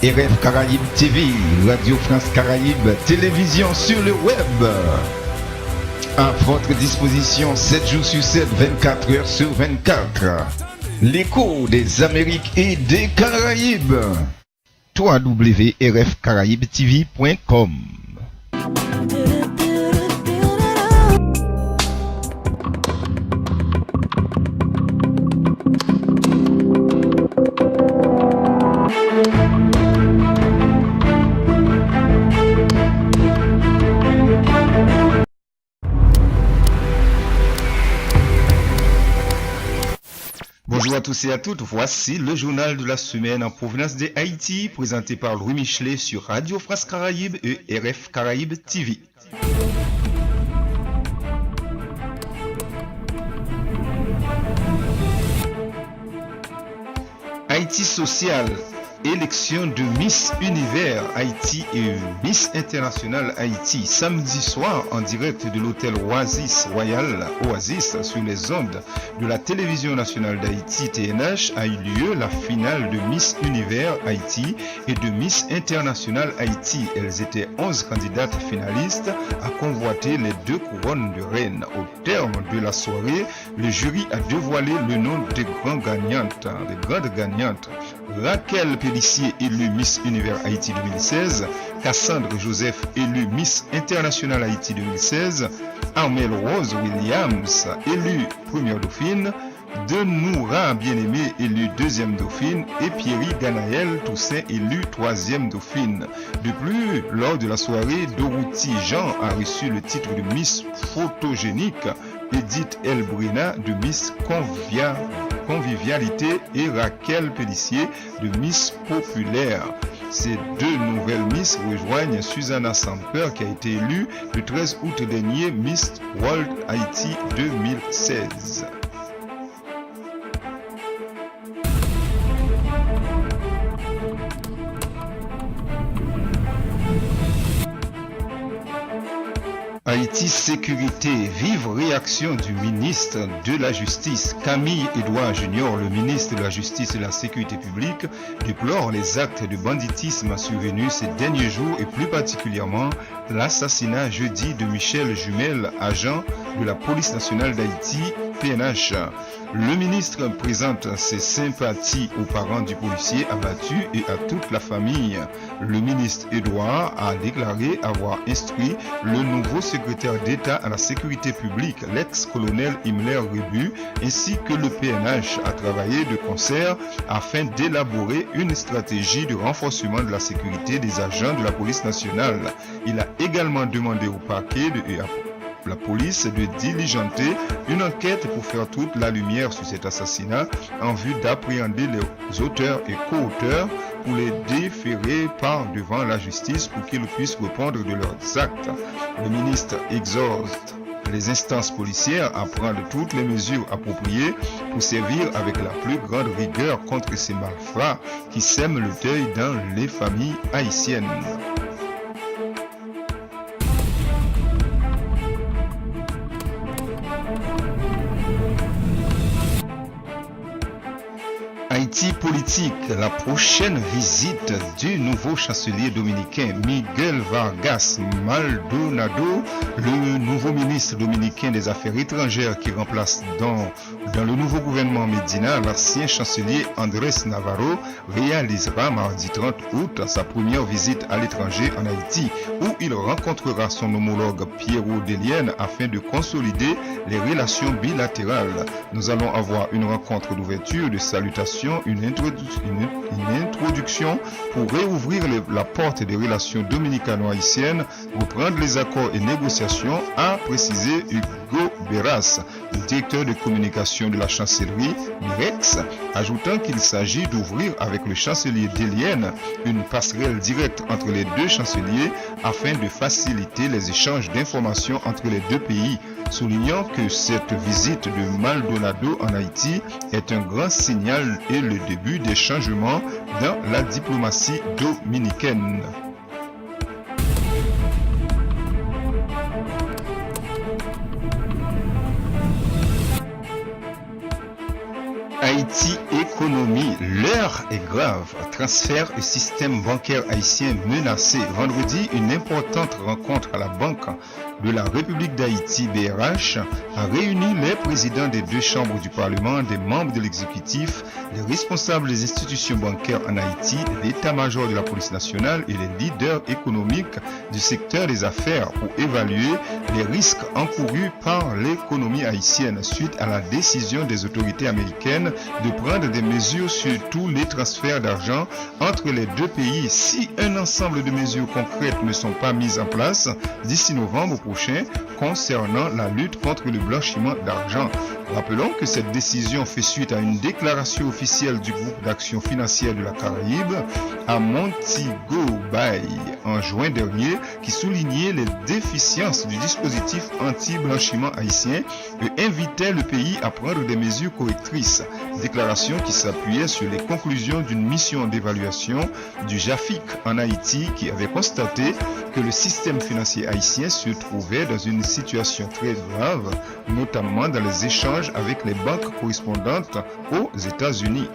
RF Caraïbes TV, Radio France Caraïbes, télévision sur le web. À votre disposition 7 jours sur 7, 24 heures sur 24. L'écho des Amériques et des Caraïbes. www.rfcaraibetv.com. Bonjour à tous et à toutes, voici le journal de la semaine en provenance de Haïti, présenté par Louis Michelet sur Radio France Caraïbes et RF Caraïbes TV. Haïti social, élection de Miss Univers Haïti et Miss International Haïti, samedi soir en direct de l'hôtel Oasis Royal Oasis sur les ondes de la télévision nationale d'Haïti TNH a eu lieu la finale de Miss Univers Haïti et de Miss International Haïti. Elles étaient 11 candidates finalistes à convoiter les 2 couronnes de reine. Au terme de la soirée, le jury a dévoilé le nom des grandes gagnantes. Raquel Pellissier élu Miss Univers Haïti 2016, Cassandre Joseph élu Miss International Haïti 2016, Armel Rose Williams élu première dauphine, Denoura Bien-Aimé élu deuxième dauphine et Pierry Ganaël Toussaint élu troisième dauphine. De plus, lors de la soirée, Dorothy Jean a reçu le titre de Miss Photogénique, Edith Elbrina de Miss Convivialité et Raquel Pellissier de Miss Populaire. Ces 2 nouvelles Miss rejoignent Susanna Samper qui a été élue le 13 août dernier Miss World Haïti 2016. Haïti Sécurité, vive réaction du ministre de la Justice. Camille Edouard Junior, le ministre de la Justice et de la Sécurité publique, déplore les actes de banditisme survenus ces derniers jours et plus particulièrement l'assassinat jeudi de Michel Jumel, agent de la police nationale d'Haïti, PNH. Le ministre présente ses sympathies aux parents du policier abattu et à toute la famille. Le ministre Edouard a déclaré avoir instruit le nouveau secrétaire d'État à la sécurité publique, l'ex-colonel Himmler Rebu, ainsi que le PNH à travailler de concert afin d'élaborer une stratégie de renforcement de la sécurité des agents de la police nationale. Il a également demandé au parquet et à la police de diligenter une enquête pour faire toute la lumière sur cet assassinat en vue d'appréhender les auteurs et co-auteurs pour les déférer par devant la justice pour qu'ils puissent répondre de leurs actes. Le ministre exhorte les instances policières à prendre toutes les mesures appropriées pour servir avec la plus grande rigueur contre ces malfrats qui sèment le deuil dans les familles haïtiennes. Haïti politique, la prochaine visite du nouveau chancelier dominicain Miguel Vargas Maldonado, le nouveau ministre dominicain des Affaires étrangères qui remplace dans le nouveau gouvernement Medina l'ancien chancelier Andrés Navarro, réalisera mardi 30 août sa première visite à l'étranger en Haïti où il rencontrera son homologue Pierrot Delienne afin de consolider les relations bilatérales. Nous allons avoir une rencontre d'ouverture, de salutation, une introduction pour réouvrir la porte des relations dominicano-haïtiennes, reprendre les accords et négociations, a précisé Hugo Beras, le directeur de communication de la chancellerie MIREX, ajoutant qu'il s'agit d'ouvrir avec le chancelier Delienne une passerelle directe entre les 2 chanceliers afin de faciliter les échanges d'informations entre les 2 pays, soulignant que cette visite de Maldonado en Haïti est un grand signal et le début des changements dans la diplomatie dominicaine. Haïti économie, l'heure est grave. Transfert et système bancaire haïtien menacé. Vendredi, une importante rencontre à la Banque de la République d'Haïti, BRH, a réuni les présidents des deux chambres du Parlement, des membres de l'exécutif, les responsables des institutions bancaires en Haïti, l'état-major de la police nationale et les leaders économiques du secteur des affaires pour évaluer les risques encourus par l'économie haïtienne suite à la décision des autorités américaines de prendre des mesures sur tous les transferts d'argent entre les deux pays si un ensemble de mesures concrètes ne sont pas mises en place d'ici novembre prochain concernant la lutte contre le blanchiment d'argent. Rappelons que cette décision fait suite à une déclaration officielle du groupe d'action financière de la Caraïbe à Montego Bay en juin dernier qui soulignait les déficiences du dispositif anti-blanchiment haïtien et invitait le pays à prendre des mesures correctrices. Déclaration qui s'appuyait sur les conclusions d'une mission d'évaluation du JAFIC en Haïti qui avait constaté que le système financier haïtien se trouvait dans une situation très grave, notamment dans les échanges avec les banques correspondantes aux États-Unis.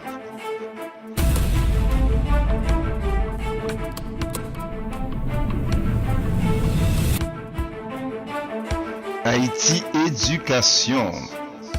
Haïti éducation.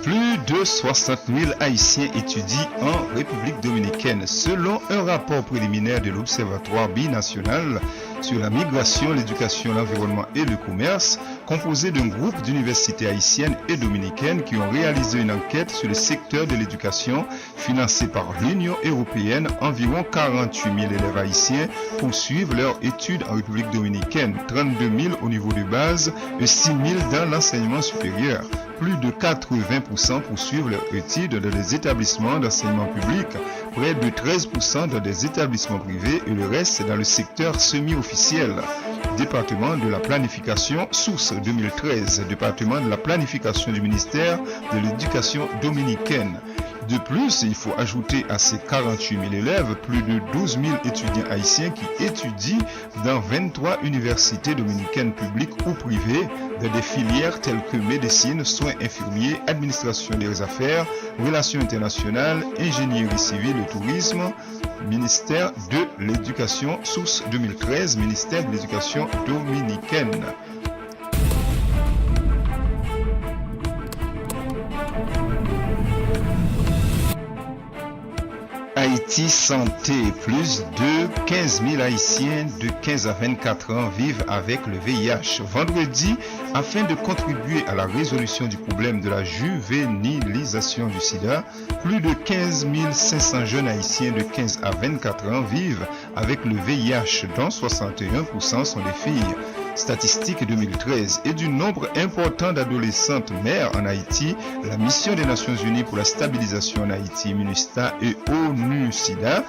Plus de 60 000 Haïtiens étudient en République dominicaine, selon un rapport préliminaire de l'Observatoire binational sur la migration, l'éducation, l'environnement et le commerce, composé d'un groupe d'universités haïtiennes et dominicaines qui ont réalisé une enquête sur le secteur de l'éducation financée par l'Union européenne. Environ 48 000 élèves haïtiens poursuivent leurs études en République dominicaine, 32 000 au niveau de base et 6 000 dans l'enseignement supérieur. Plus de 80% poursuivent leurs études dans des établissements d'enseignement public, près de 13% dans des établissements privés et le reste dans le secteur semi-officiel. Département de la planification, source 2013, département de la planification du ministère de l'Éducation dominicaine. De plus, il faut ajouter à ces 48 000 élèves plus de 12 000 étudiants haïtiens qui étudient dans 23 universités dominicaines publiques ou privées dans des filières telles que médecine, soins infirmiers, administration des affaires, relations internationales, ingénierie civile et tourisme, ministère de l'Éducation, source 2013, ministère de l'Éducation dominicaine. Haïti Santé, plus de 15 000 Haïtiens de 15 à 24 ans vivent avec le VIH. Vendredi, afin de contribuer à la résolution du problème de la juvénilisation du sida, plus de 15 500 jeunes Haïtiens de 15 à 24 ans vivent avec le VIH, dont 61% sont des filles. Statistiques 2013 et du nombre important d'adolescentes mères en Haïti, la mission des Nations Unies pour la stabilisation en Haïti, MINUSTAH et ONU-SIDA,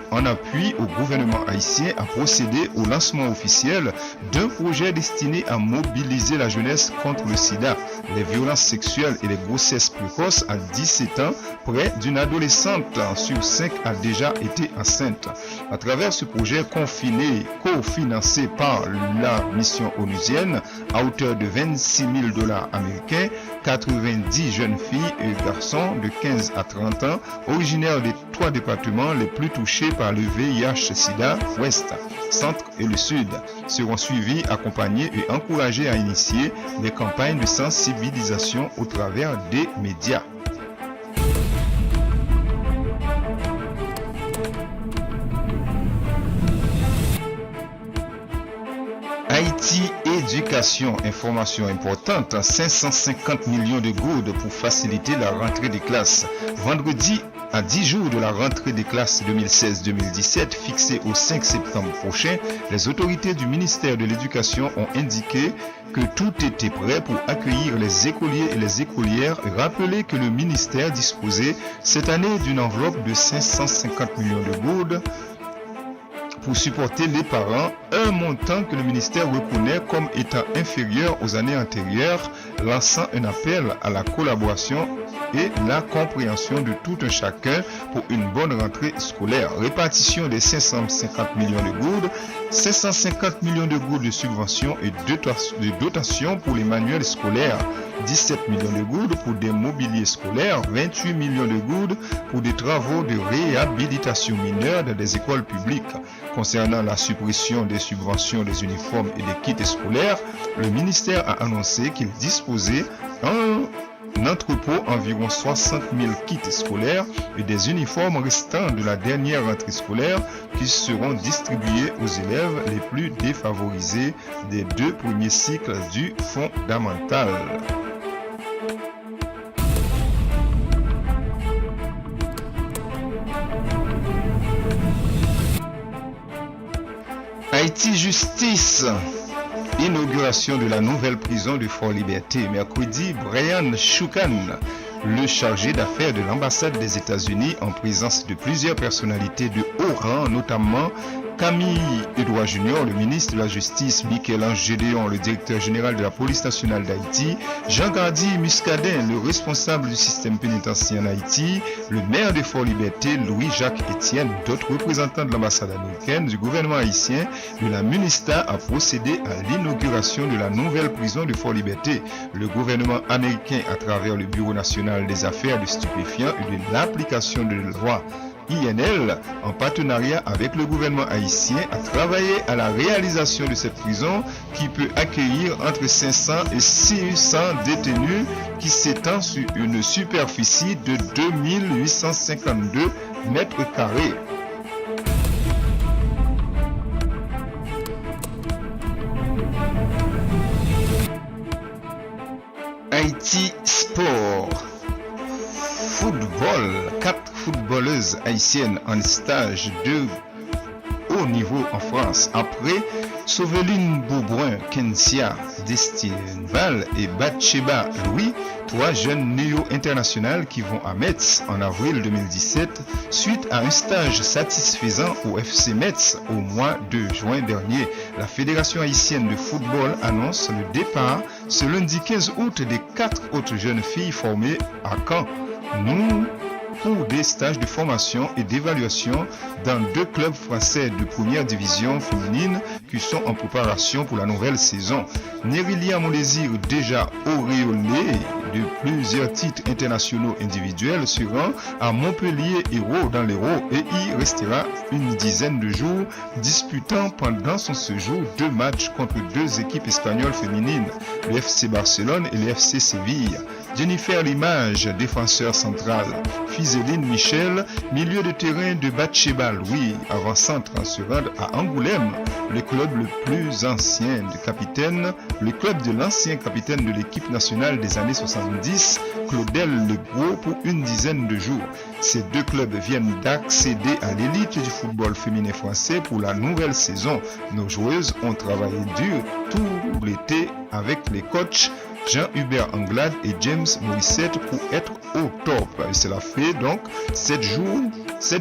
en appui au gouvernement haïtien, a procédé au lancement officiel d'un projet destiné à mobiliser la jeunesse contre le sida, les violences sexuelles et les grossesses précoces. À 17 ans, près d'une adolescente sur 5 a déjà été enceinte. À travers ce projet cofinancé par la mission onusienne à hauteur de 26 000 $ américains, 90 jeunes filles et garçons de 15 à 30 ans originaires des 3 départements les plus touchés par le VIH-Sida, Ouest, Centre et le Sud, seront suivis, accompagnés et encouragés à initier des campagnes de sensibilisation au travers des médias. Haïti éducation, information importante, 550 millions de gourdes pour faciliter la rentrée des classes. Vendredi, à 10 jours de la rentrée des classes 2016-2017 fixée au 5 septembre prochain, les autorités du ministère de l'Éducation ont indiqué que tout était prêt pour accueillir les écoliers et les écolières et rappeler que le ministère disposait cette année d'une enveloppe de 550 millions de gourdes pour supporter les parents, un montant que le ministère reconnaît comme étant inférieur aux années antérieures, lançant un appel à la collaboration et la compréhension de tout un chacun pour une bonne rentrée scolaire. Répartition des 550 millions de gouttes, 550 millions de gouttes de subventions et de dotations pour les manuels scolaires, 17 millions de gouttes pour des mobiliers scolaires, 28 millions de gouttes pour des travaux de réhabilitation mineure dans des écoles publiques. Concernant la suppression des subventions des uniformes et des kits scolaires, le ministère a annoncé qu'il disposait un entrepôt environ 60 000 kits scolaires et des uniformes restants de la dernière rentrée scolaire qui seront distribués aux élèves les plus défavorisés des 2 premiers cycles du fondamental. Haïti Justice. Inauguration de la nouvelle prison de Fort-Liberté. Mercredi, Brian Choukan, le chargé d'affaires de l'ambassade des États-Unis, en présence de plusieurs personnalités de haut rang, notamment Camille Edouard Junior, le ministre de la Justice, Michel-Ange Gédéon, le directeur général de la police nationale d'Haïti, Jean-Gardy Muscadin, le responsable du système pénitentiaire en Haïti, le maire de Fort-Liberté, Louis-Jacques Etienne, d'autres représentants de l'ambassade américaine, du gouvernement haïtien, de la MUNISTA a procédé à l'inauguration de la nouvelle prison de Fort-Liberté. Le gouvernement américain, à travers le Bureau national des affaires de stupéfiants et de l'application de la loi INL, en partenariat avec le gouvernement haïtien, a travaillé à la réalisation de cette prison qui peut accueillir entre 500 et 600 détenus, qui s'étend sur une superficie de 2852 mètres carrés. Haïti Sport. Football. 4 footballeuses haïtiennes en stage de haut niveau en France. Après Sauveline Bourboin, Kensia, Destine Val et Batsheba Louis, 3 jeunes néo-internationales qui vont à Metz en avril 2017 suite à un stage satisfaisant au FC Metz au mois de juin dernier. La Fédération haïtienne de football annonce le départ ce lundi 15 août des 4 autres jeunes filles formées à Caen. Pour des stages de formation et d'évaluation dans 2 clubs français de première division féminine qui sont en préparation pour la nouvelle saison. Nérilia Mondésir, déjà auréolée de plusieurs titres internationaux individuels, se rend à Montpellier Hérault dans l'Hérault et y restera une dizaine de jours, disputant pendant son séjour 2 matchs contre 2 équipes espagnoles féminines, le FC Barcelone et le FC Séville. Jennifer Limage, défenseur central. Fizeline Michel, milieu de terrain de Batsheba Louis, avant-centre, se rend à Angoulême, le club le plus ancien de capitaine, le club de l'ancien capitaine de l'équipe nationale des années 70, Claudel Legros, pour une dizaine de jours. Ces 2 clubs viennent d'accéder à l'élite du football féminin français pour la nouvelle saison. Nos joueuses ont travaillé dur tout l'été avec les coachs Jean-Hubert Anglade et James Morissette pour être au top. Et cela fait donc 7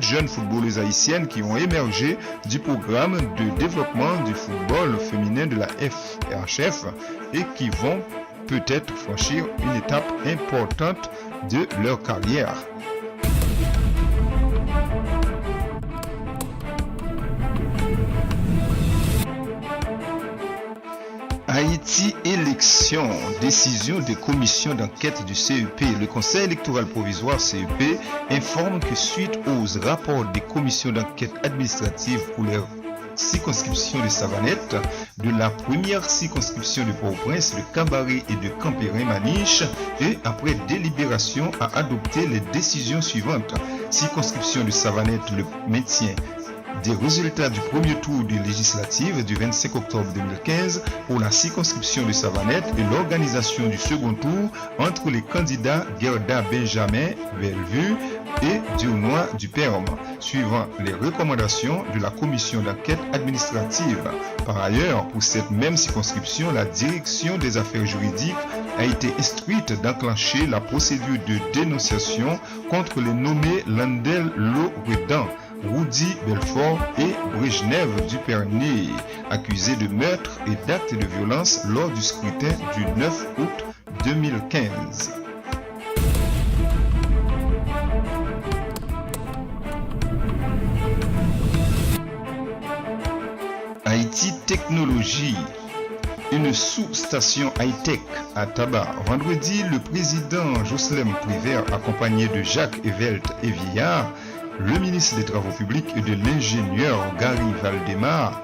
jeunes footballeuses haïtiennes qui ont émergé du programme de développement du football féminin de la FRHF et qui vont peut-être franchir une étape importante de leur carrière. Haïti élection, décision des commissions d'enquête du CEP. Le Conseil électoral provisoire CEP informe que suite aux rapports des commissions d'enquête administrative pour les circonscriptions de Savanette, de la première circonscription de Port-au-Prince, de Cabaret et de Campérin-Maniche, et après délibération a adopté les décisions suivantes. Circonscription de Savanette, le maintien des résultats du premier tour des législatives du 25 octobre 2015 pour la circonscription de Savanette et l'organisation du second tour entre les candidats Gerda Benjamin Bellevue et Dionois du Perme, suivant les recommandations de la commission d'enquête administrative. Par ailleurs, pour cette même circonscription, la direction des affaires juridiques a été instruite d'enclencher la procédure de dénonciation contre les nommés Landel Loredan, Rudy Belfort et Brejnev Dupernay, accusés de meurtre et d'actes de violence lors du scrutin du 9 août 2015. Haïti Technologie, une sous-station high-tech à Tabar. Vendredi, le président Jocelyn Prévert, accompagné de Jacques Evelt et Villard, le ministre des Travaux publics et de l'ingénieur Gary Valdemar,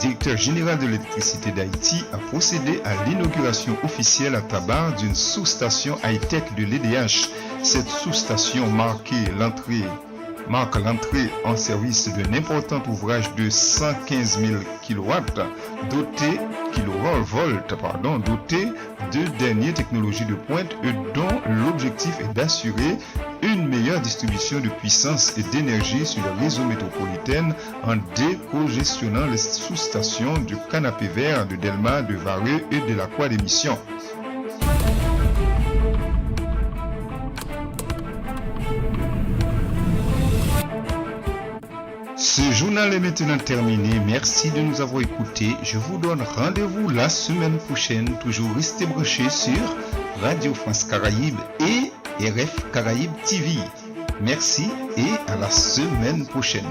directeur général de l'électricité d'Haïti, a procédé à l'inauguration officielle à Tabar d'une sous-station high-tech de l'EDH. Cette sous-station marque l'entrée en service d'un important ouvrage de 115 000 kW doté de dernières technologies de pointe et dont l'objectif est d'assurer une meilleure distribution de puissance et d'énergie sur le réseau métropolitain en décongestionnant les sous-stations du Canapé Vert, de Delma, de Vareux et de la Croix des Missions. Ce journal est maintenant terminé. Merci de nous avoir écoutés. Je vous donne rendez-vous la semaine prochaine. Toujours restez branchés sur Radio France Caraïbes et RF Caraïbes TV. Merci et à la semaine prochaine.